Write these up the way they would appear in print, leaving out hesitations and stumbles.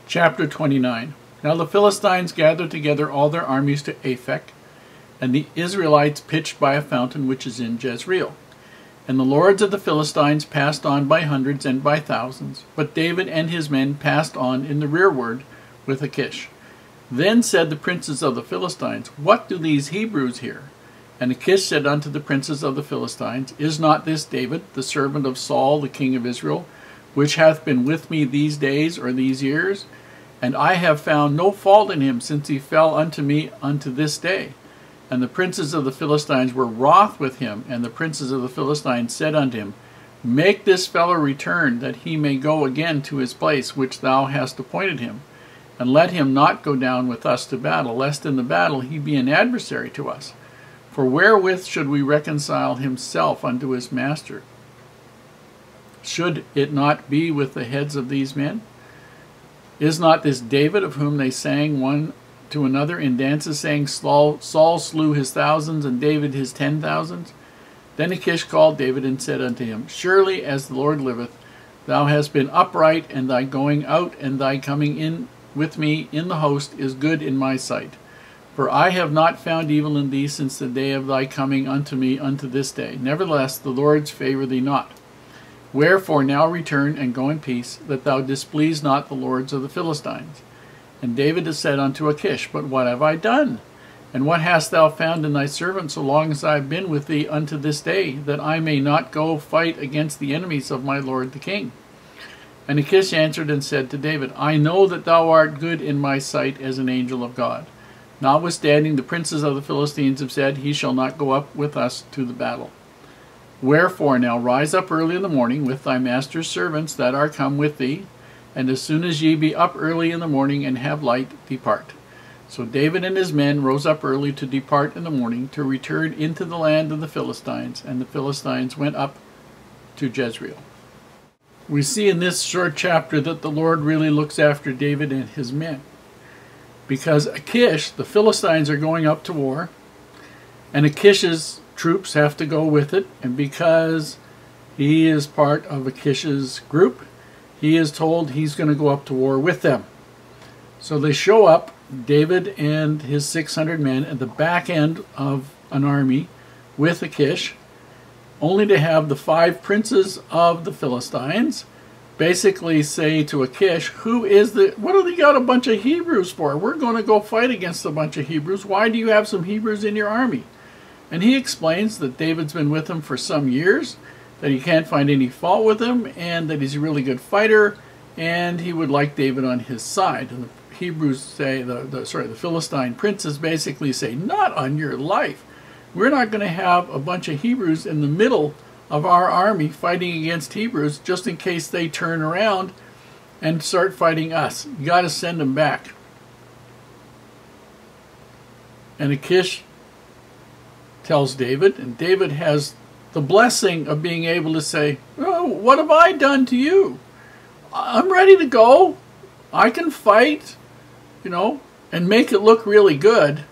Chapter 29. Now the Philistines gathered together all their armies to Aphek, and the Israelites pitched by a fountain which is in Jezreel. And the lords of the Philistines passed on by hundreds and by thousands, but David and his men passed on in the rearward with Achish. Then said the princes of the Philistines, What do these Hebrews here? And Achish said unto the princes of the Philistines, Is not this David, the servant of Saul, the king of Israel, which hath been with me these days or these years? And I have found no fault in him since he fell unto me unto this day. And the princes of the Philistines were wroth with him, and the princes of the Philistines said unto him, Make this fellow return, that he may go again to his place which thou hast appointed him, and let him not go down with us to battle, lest in the battle he be an adversary to us. For wherewith should we reconcile himself unto his master? Should it not be with the heads of these men? Is not this David, of whom they sang one to another in dances, saying, Saul slew his thousands, and David his 10,000s? Then Achish called David and said unto him, Surely as the Lord liveth, thou hast been upright, and thy going out and thy coming in with me in the host is good in my sight. For I have not found evil in thee since the day of thy coming unto me unto this day. Nevertheless, the Lord's favour thee not. Wherefore now return and go in peace, that thou displease not the lords of the Philistines. And David said unto Achish, But what have I done? And what hast thou found in thy servant so long as I have been with thee unto this day, that I may not go fight against the enemies of my lord the king? And Achish answered and said to David, I know that thou art good in my sight as an angel of God. Notwithstanding, the princes of the Philistines have said, He shall not go up with us to the battle. Wherefore now rise up early in the morning with thy master's servants that are come with thee, and as soon as ye be up early in the morning and have light, depart. So David and his men rose up early to depart in the morning, to return into the land of the Philistines, and the Philistines went up to Jezreel. We see in this short chapter that the Lord really looks after David and his men. Because Achish, the Philistines are going up to war, and Achish's troops have to go with it, and because he is part of Achish's group, he is told he's going to go up to war with them. So they show up, David and his 600 men, at the back end of an army with Achish, only to have the 5 princes of the Philistines basically say to Achish, what do they got a bunch of Hebrews for? We're going to go fight against a bunch of Hebrews. Why do you have some Hebrews in your army? And he explains that David's been with him for some years, that he can't find any fault with him, and that he's a really good fighter, and he would like David on his side. And the Hebrews say, the Philistine princes basically say, not on your life. We're not going to have a bunch of Hebrews in the middle of our army fighting against Hebrews just in case they turn around and start fighting us. You got to send them back. And Achish tells David, and David has the blessing of being able to say, oh, what have I done to you? I'm ready to go. I can fight, and make it look really good,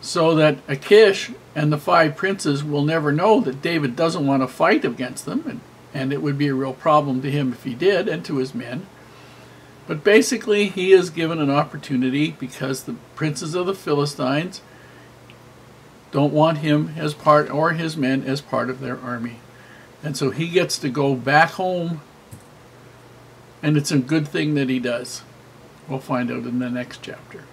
so that Achish and the 5 princes will never know that David doesn't want to fight against them, and it would be a real problem to him if he did, and to his men. But basically, he is given an opportunity because the princes of the Philistines don't want him as part, or his men as part of their army. And so he gets to go back home, and it's a good thing that he does. We'll find out in the next chapter.